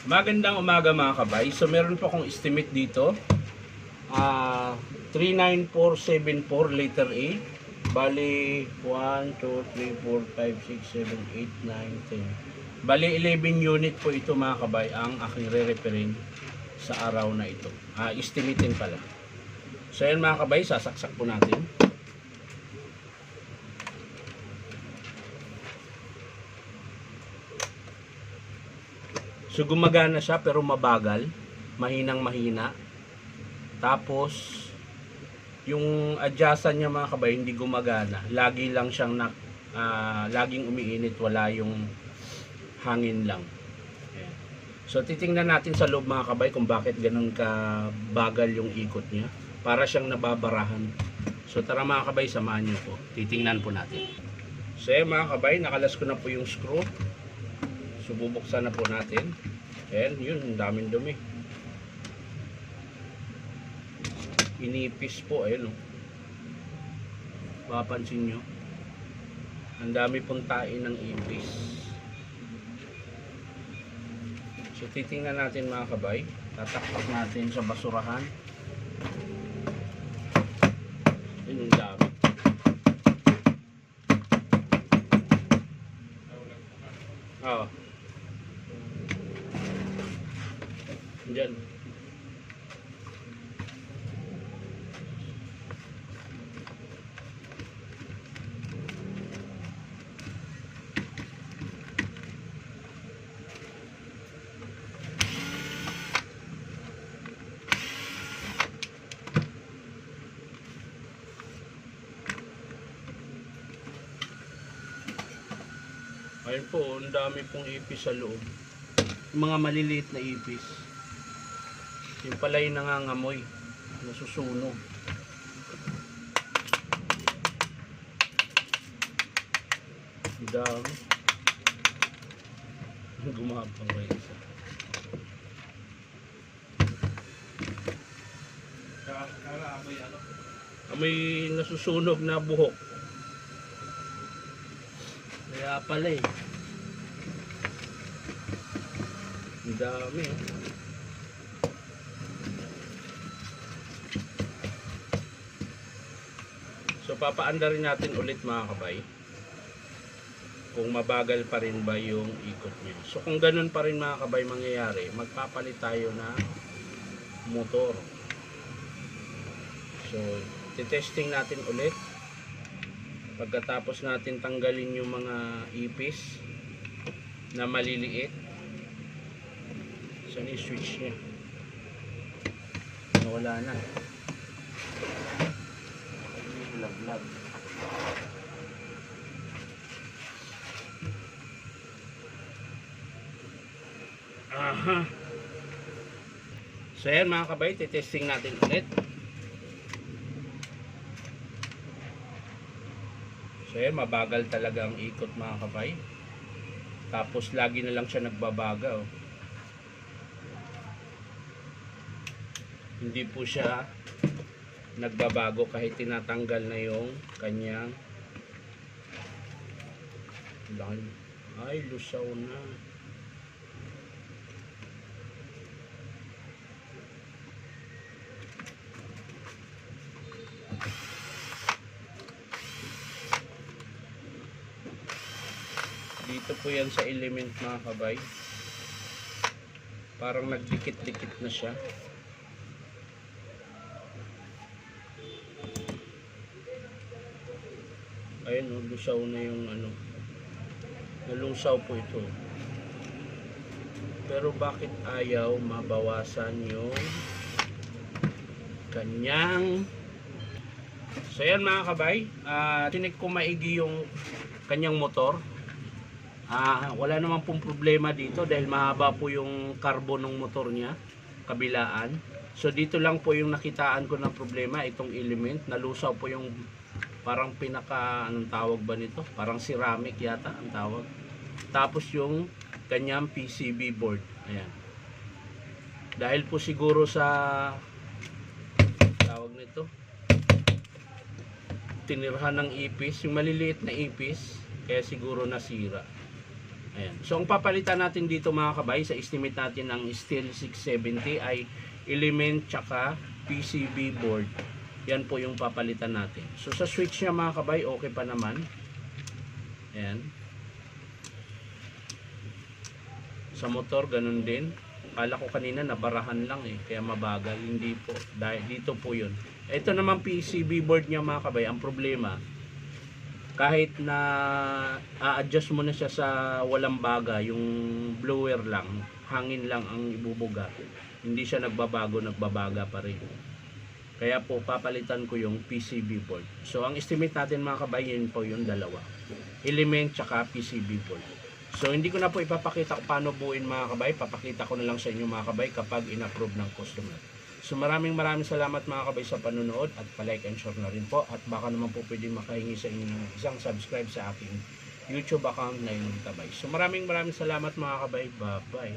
Magandang umaga mga kabay. So meron po akong estimate dito. 39474 letter A. Bali 1, 2, 3, 4, 5, 6, 7, 8, 9, 10. Bali 11 unit po ito mga kabay ang aking re-referin sa araw na ito. Estimatein pala. So yan mga kabay, sasaksak po natin. So gumagana siya pero mabagal, mahinang mahina. Tapos yung adjustan niya mga kabay hindi gumagana. Lagi lang siyang laging umiinit, wala yung hangin lang. Ayan. So titingnan natin sa loob mga kabay kung bakit ganun ka bagal yung ikot niya. Para siyang nababarahan. So tara mga kabay, samahan niyo po. Titingnan po natin. So mga kabay, nakalas ko na po yung screw. So bubuksan na po natin. Ayan, yun, ang daming dumi. Inipis po, ayan o. Mapapansin nyo. Ang dami pong tain ng ipis. So titingnan natin mga kabay. Tatakpak natin sa basurahan. Yun, ang dami. Oo. Diyan. Ayun po, ang dami pong ipis sa loob. Yung mga maliliit na ipis. Yung pala yung nangangamoy, nasusunog. Ang dami. Gumapang ba isa? May nasusunog na buhok. Kaya pala eh. Ang dami eh. So papaanda rin natin ulit mga kabay kung mabagal pa rin ba yung ikot niya. So kung ganun pa rin mga kabay mangyayari, magpapalit tayo na motor. So titesting natin ulit. Pagkatapos natin tanggalin yung mga ipis na maliliit. Saan yung switch niya? Nawala na. Laglag. Aha. So yan mga kabay, titesting natin ulit. So yan, mabagal talaga ang ikot mga kabay. Tapos lagi na lang siya nagbabaga oh. Hindi po siya nagbabago kahit tinatanggal na yung kanyang ay lusaw na. Dito po yan sa element mga kabay, parang nagdikit-dikit na siya. Ayun, lusaw na yung nalusaw po ito. Pero bakit ayaw mabawasan yung kanyang. So yan mga kabay, tinik ko maigi yung kanyang motor. Wala naman pong problema dito dahil mahaba po yung carbon ng motor niya, kabilaan. So dito lang po yung nakitaan ko ng problema, itong element, nalusaw po yung parang anong tawag ba nito? Parang ceramic yata ang tawag. Tapos yung kanyang PCB board. Ayan. Dahil po siguro sa tawag nito, tinirhan ng ipis, yung maliliit na ipis, kaya siguro nasira. Ayan. So ang papalitan natin dito mga kabay sa estimate natin ng steel 670 ay element tsaka PCB board. Yan po yung papalitan natin. So sa switch niya mga kabay, okay pa naman. Ayan. Sa motor, ganun din. Kala ko kanina nabarahan lang kaya mabagal. Hindi po. Dahil dito po yun. Ito naman PCB board niya mga kabay. Ang problema, kahit na a-adjust mo na siya sa walang baga, yung blower lang, hangin lang ang ibubuga. Hindi siya nagbabaga pa rin. Kaya po papalitan ko yung PCB board. So ang estimate natin mga kabay, yun po yung dalawa. Element tsaka PCB board. So hindi ko na po ipapakita kung paano buuin mga kabay. Papakita ko na lang sa inyo mga kabay kapag in-approve ng customer. So maraming salamat mga kabay sa panonood at pa-like and share na rin po. At baka naman po pwede makahingi sa inyo ng isang subscribe sa aking YouTube account na yung kabay. So maraming salamat mga kabay. Bye bye.